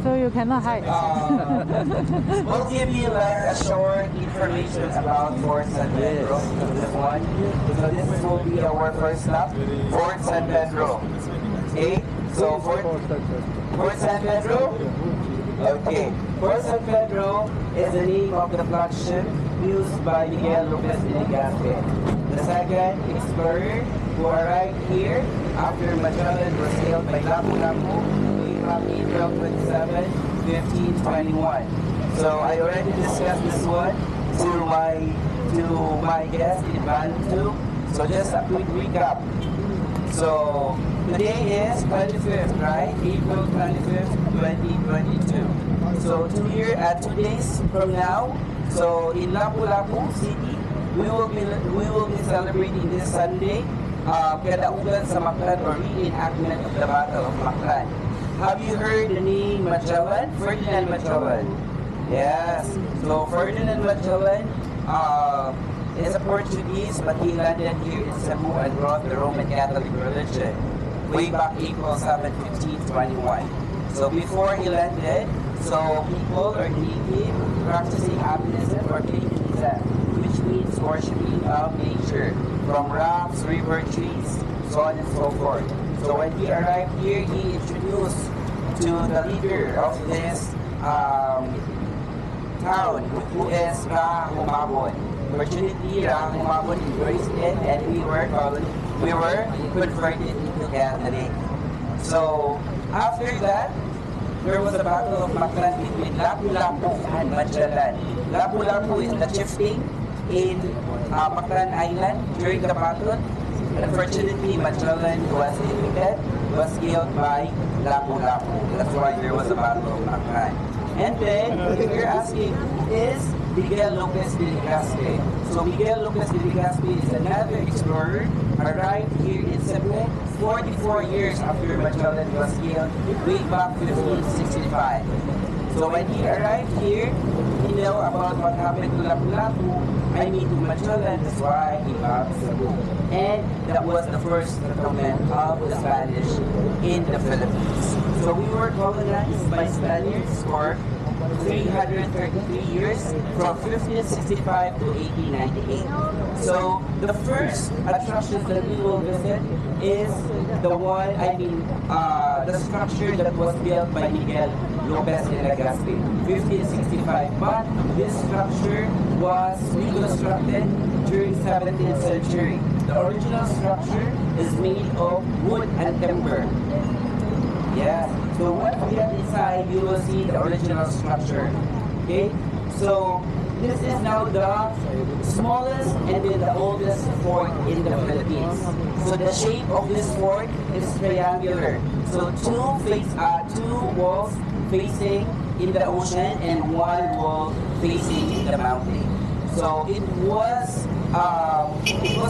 So you cannot hide. We'll give you like a short information about Fort San Pedro. This one. So this will be our first stop, Fort San Pedro. Okay. So Fort San Pedro. Okay. Fort San Pedro is the name of the flagship used by Miguel Lopez de Legazpi, the second explorer who arrived here after Magellan was sailed by Lapu-Lapu way back April 27, 1521. So I already discussed this one to my guest in Vanuatu. So just a quick recap. So today is 25th, right? April 25th, 2022. So 2 days from now, so in Lapu-Lapu City, we will be celebrating this Sunday, Kadaugan sa Maclan, or reenactment of the Battle of Maclan. Have you heard the name Magellan? Ferdinand Magellan. Yes. So Ferdinand Magellan is a Portuguese, but he landed here in Cebu and brought the Roman Catholic religion way back April 7, 1521. So before he landed, so people are native practicing Abinism or paganism, which means worshiping of nature, from rocks, river, trees, so on and so forth. So when he arrived here, he introduced to the leader of this town, who is Ra Humabon. Fortunately, Ra Humabon embraced it, and we were converted into Catholic. So after that, there was a battle of Maclan between Lapu-Lapu and Magellan. Lapu-Lapu is the chieftain in Maclan Island during the battle. Unfortunately, Magellan was defeated, was killed by Lapu-Lapu. That's why there was a battle of Maclan. And then, if you're asking, is Miguel Lopez de Legazpi. So Miguel Lopez de Legazpi is another explorer, arrived here in Cebu 44 years after Magellan was killed way back 1565. So when he arrived here, he knew about what happened to Lapu-Lapu, to Magellan, that's why he got Cebu. And that was the first settlement of the Spanish in the Philippines. So we were colonized by Spaniards for 333 years, from 1565 to 1898. So the first attractions that we will visit is the structure that was built by Miguel Lopez de Legazpi, 1565. But this structure was reconstructed during 17th century. The original structure is made of wood and timber. Yeah, so once we get inside, you will see the original structure. Okay, so this is now the smallest and then the oldest fort in the Philippines. So the shape of this fort is triangular. So two walls facing in the ocean and one wall facing in the mountain. So it was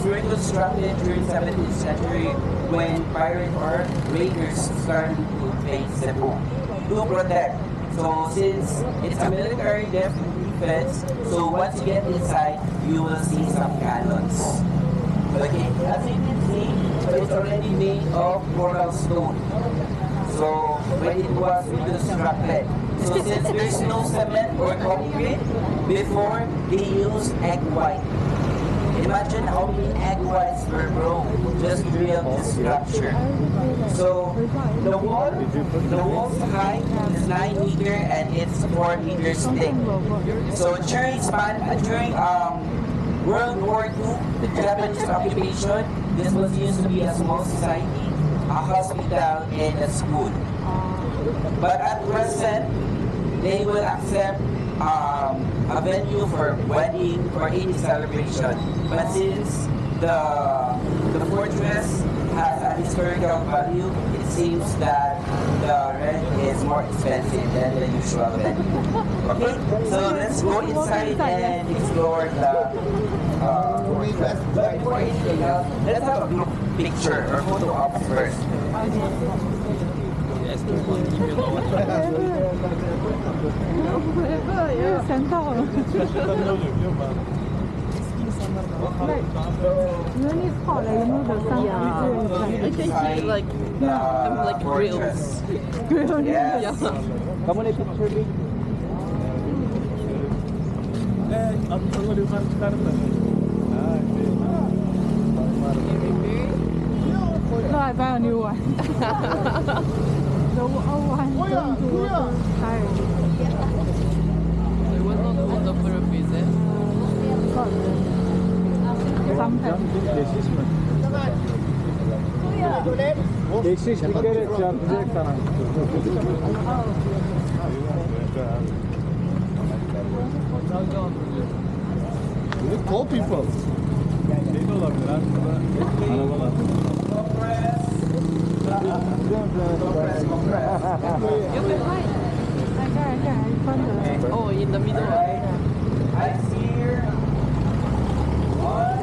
reconstructed during 17th century when pirate or raiders started to invade Cebu to protect. So since it's a military defense, so once you get inside, you will see some cannons. Okay, as you can see, it's already made of coral stone. So when it was reconstructed, so since there's no cement or concrete, before they used egg white. Imagine how many egg whites were broke just to build this structure. So the wall's height is 9 meters and it's 4 meters thick. So during World War II, the Japanese occupation, this was used to be a small society, a hospital, and a school. But at present, they will accept a venue for wedding or any celebration. But since the fortress has a historical value, it seems that the rent is more expensive than the usual venue. Okay, so let's go inside and explore the fortress. But before anything else, let's have a group picture or photo ops first. When it's hot, like, the sun Yeah. is I can see like I'm like grills. grilled. Yes. Yeah. Come on, a picture me. No, I buy a new one. The old one going to water tired. I was not put up for a visit. Sometimes. Eksiz bir kere çarpacak sana. Tall people. Şey de olabilir ha. Arabalar. You're behind. I found the Oh, in the middle. Eyes here. 1,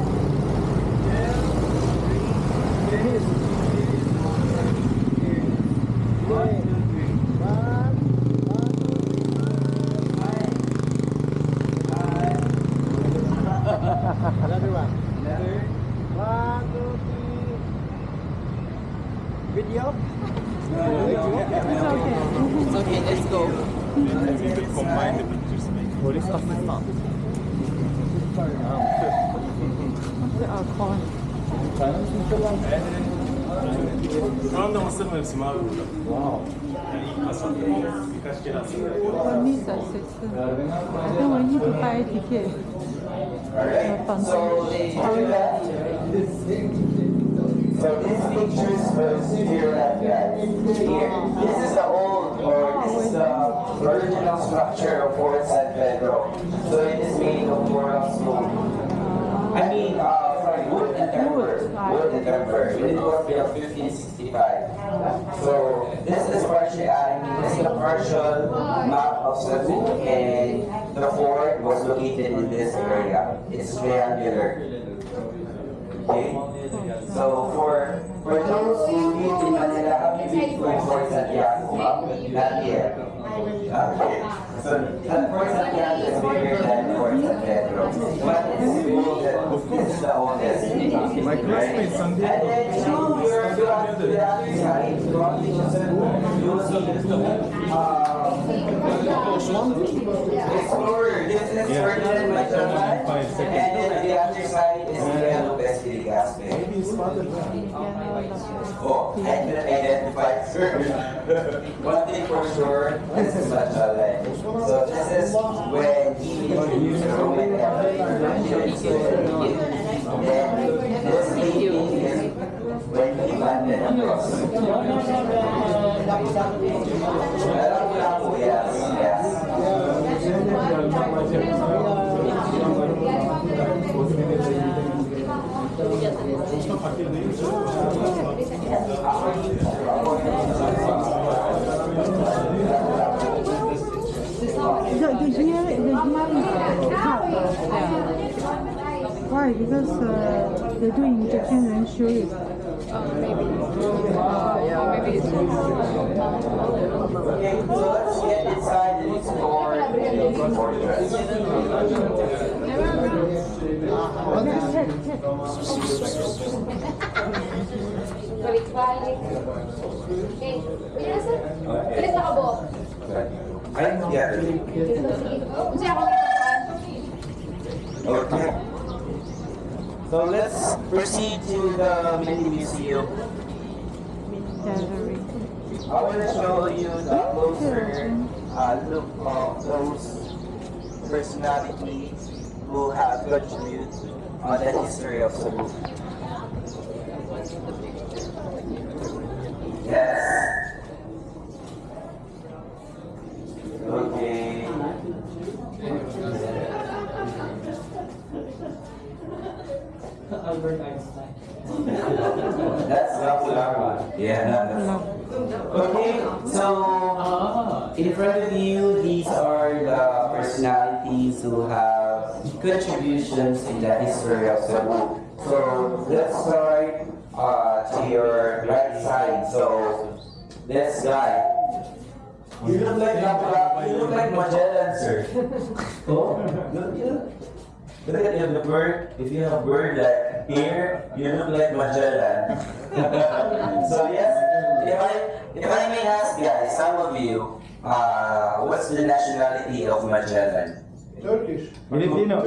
2, 3. 1, 2, 3. Another one. Another. 1, 2, 3. Video. It's okay. It's okay, let's go. Polis asistan. After our call. Şu anda mısır mevsimi abi burada. Wow. Yani ilk hasat. Birkaç kere hasat. For me, it's I think we need to buy a ticket. Alright, so this pictures was here at that. Here, this is the old, or this is the original structure of Fort San Pedro. So it is made of Moral stone. I mean, sorry, wood and timber. Wood and timber. It was built 1565. So this is partially, this is the partial map of Cebu, and the fort was located in this area. It's triangular. Okay. So for those who live in Manila, have you been to Fort Santiago? Not yet. Okay. So Fort Santiago is bigger than Fort San Pedro, but it's older. This is the oldest. My classmate Sandy. And then you have to the other side, you will see Explorer. This is Ferdinand Magellan, and then the other side is Miguel Lopez de Legazpi. Oh, I can identify one thing for sure, this is Magellan. So this is when he introduced the Roman Empire. And then this painting is when he landed across. Yes, yes. The year is hard. Why? Because they do injection and show it. Maybe. Yeah, maybe it's Okay, so let's get inside and explore the fortress. Okay. So let's proceed to the mini museum. Gallery. I want to show you the closer look of those personalities who have contributed on the history of Cebu. Yes. Okay. Albert Einstein. That's Lapu-Lapu. Yeah, that's okay, so in front of you, these are the personalities who have contributions in the history of Cebu. So let's start to your right side. So this guy. You look like Lapu-Lapu. You look like Magellan, sir. Oh, don't you? Look at the bird. If you have bird like here, you look like Magellan. So yes, if I may ask guys, some of you, what's the nationality of Magellan? Turkish. Filipino.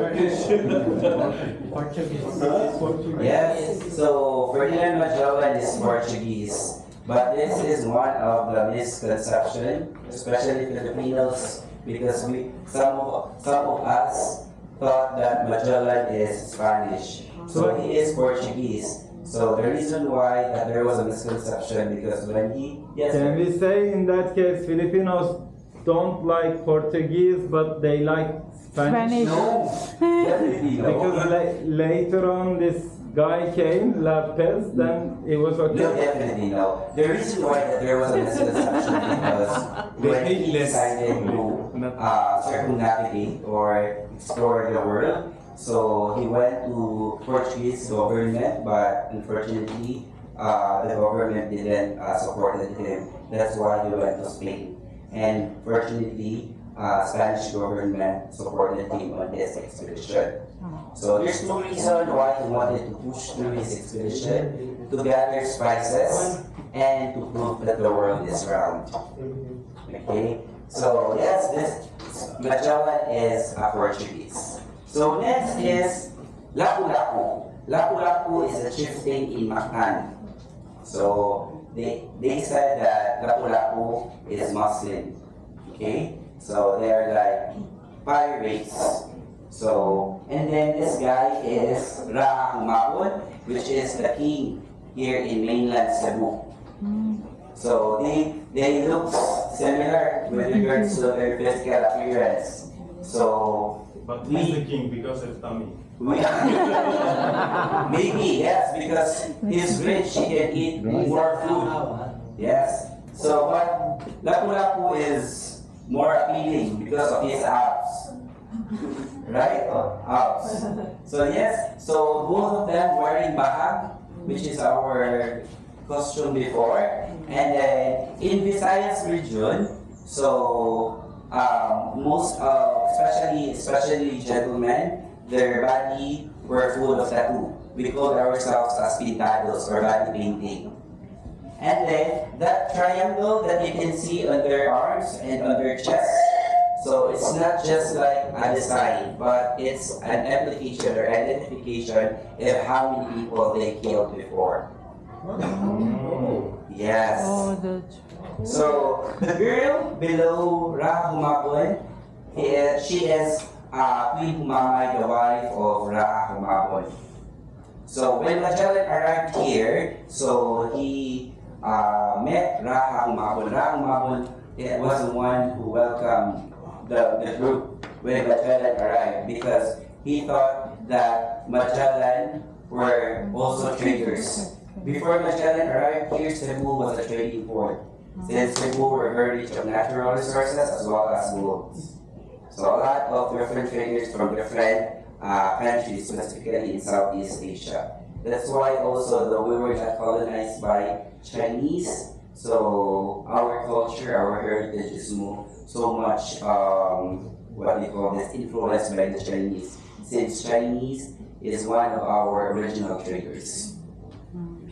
Yes, so Ferdinand Magellan is Portuguese. But this is one of the misconceptions, especially Filipinos, because some of us thought that Magellan is Spanish. So he is Portuguese. So the reason why that there was a misconception because when he Can we say in that case Filipinos don't like Portuguese but they like Spanish? Spanish. no, definitely no. Because later on this guy came, Lopez, then it was No, okay. definitely no. The reason why that there was a misconception because when he decided to circumnavigate or explore the world, so he went to Portuguese government, but unfortunately, the government didn't support him. That's why he went to Spain. And fortunately, Spanish government supported him on his expedition. So there's no reason why he wanted to push through his expedition to gather spices and to prove that the world is round. Okay, so yes, this Magellan is a Portuguese. So next is Lapu-Lapu. Lapu-Lapu is a chieftain in Mactan. So they said that Lapu-Lapu is Muslim. Okay, so they're like pirates. So, and then this guy is Ra Humabon, which is the king here in mainland Cebu. So they look similar with regards to their physical appearance. So But he's the king because of tummy. we maybe yes, because he's rich, he can eat more food. Yes. So but Lapu-Lapu is more appealing because of his abs. Right? Abs. So yes, so both of them wearing bahag, which is our costume before. And then in Visayas region, so most especially gentlemen, their body were full of tattoo. We called ourselves as pintados or body painting. And then that triangle that you can see on their arms and on their chest, so it's not just like a design, but it's an application or identification of how many people they killed before. Yes. Oh, the So the girl below Ra Humabon, she is Queen Humamay, the wife of Ra Humabon. So when Magellan arrived here, so he met Ra Humabon. Ra Humabon was the one who welcomed the group when Magellan arrived because he thought that Magellan were also traders. Before Magellan arrived here, Cebu was a trading port. Since Cebu were very rich of natural resources as well as gold. So a lot of different traders from different countries, specifically in Southeast Asia. That's why also, though we were not colonized by Chinese, so our culture, our heritage is so much, what do you call this, influenced by the Chinese. Since Chinese is one of our original traders.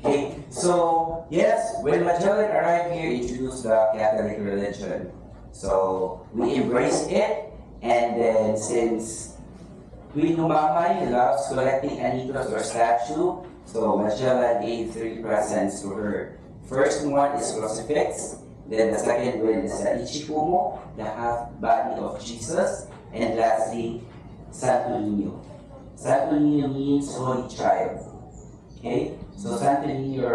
Okay, so yes, when Magellan arrived here, he introduced the Catholic religion. So we embraced it, and then since Queen Humamay loves collecting anitos or statue, so Magellan gave 3 presents to her. First one is crucifix, then the second one is the Ichikumo, the half body of Jesus, and lastly, Santo Niño. Santo Niño means Holy Child. Okay, so Santo Niño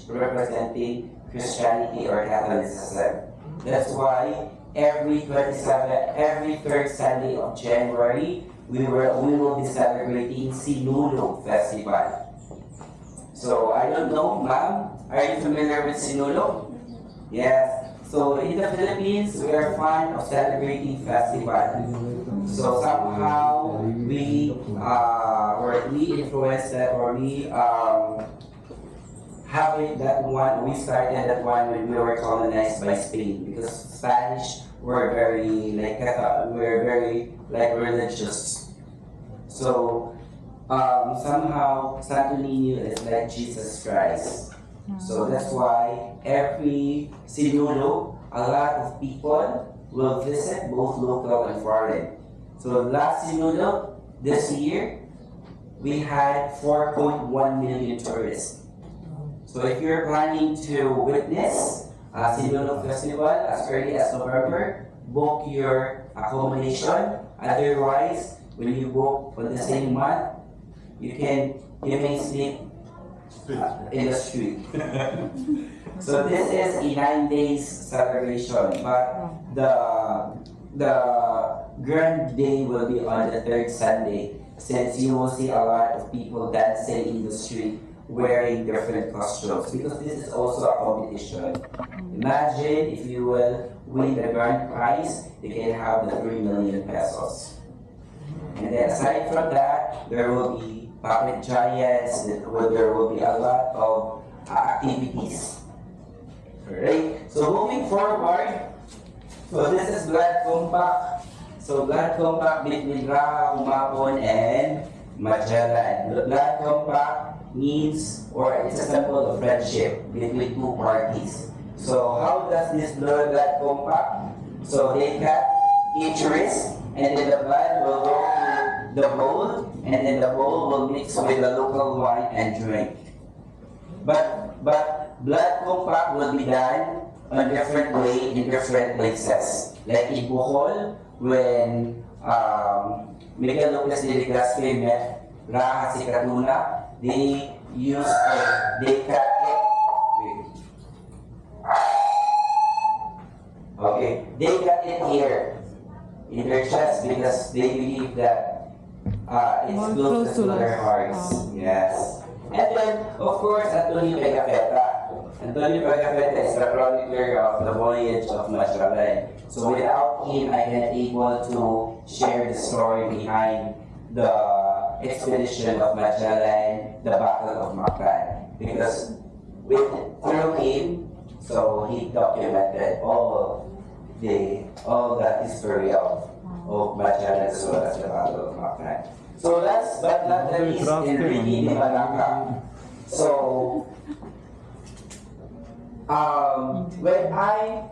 representing Christianity or Catholicism. That's why every third Sunday of January, we will be celebrating Sinulo Festival. So I don't know, ma'am, are you familiar with Sinulo? Yes. So in the Philippines, we are fond of celebrating festival. So somehow we influenced that, or we have it that one. We started that one when we were colonized by Spain because Spanish were very religious. So somehow Santo Niño is like Jesus Christ. So that's why every Sinulo, a lot of people will visit, both local and foreign. So last Sinulo, this year, we had 4.1 million tourists. So if you're planning to witness Sinulo Festival as early as November, book your accommodation. Otherwise, when you book for the same month, you may sleep in the street. So this is a 9 days celebration, but the grand day will be on the third Sunday, since you will see a lot of people dancing in the street wearing different costumes, because this is also a competition. Imagine if you will win the grand prize, you can have the 3 million pesos. And then aside from that, there will be puppet giants, there will be a lot of activities. Alright, so moving forward, so this is blood compact. So blood compact between Raha, Humabon, and Magellan. Blood compact means, or it's a symbol of friendship between two parties. So how does this blood compact? So they cut each wrist, and then the blood will go to the bowl, and then the bowl will mix with the local wine and drink. But blood compact will be done a different way in different places. Like in Bohol, when Miguel Lopez de Legazpi met Raha Sikatuna, they cut it. Okay, they cut it here in their chest because they believe that it's close to their hearts. Yes. And then, of course, Antonio Pagafetta. Antonio Pagafetta is the chronicler of the voyage of Magellan. So without him, I can't able to share the story behind the expedition of Magellan, the Battle of Mactan. Because through him, so he documented all the history of Magellan as well as the Battle of Mactan. So last but not the least, Enrique de Malacca. So when I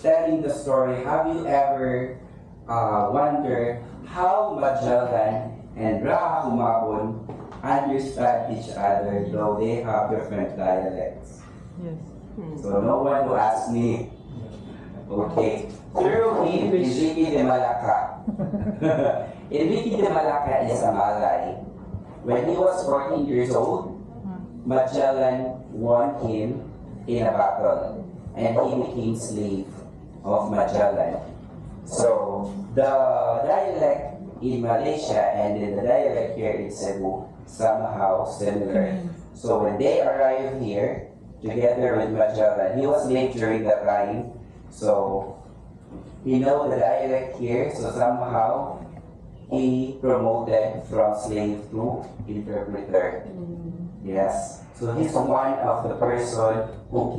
telling the story, have you ever wondered how Magellan and Raha Humabon understand each other, though they have different dialects? Yes. So no one will ask me. Okay. Through him, Enrique de Malacca. Enrique de Malacca is a Malay. When he was 14 years old, Magellan won him in a battle, and he became slave of Magellan. So the dialect in Malaysia and the dialect here in Cebu somehow similar. So when they arrived here together with Magellan, he was late during that time. So he know the dialect here, so somehow he promoted from slave to interpreter. Yes. So he's one of the person who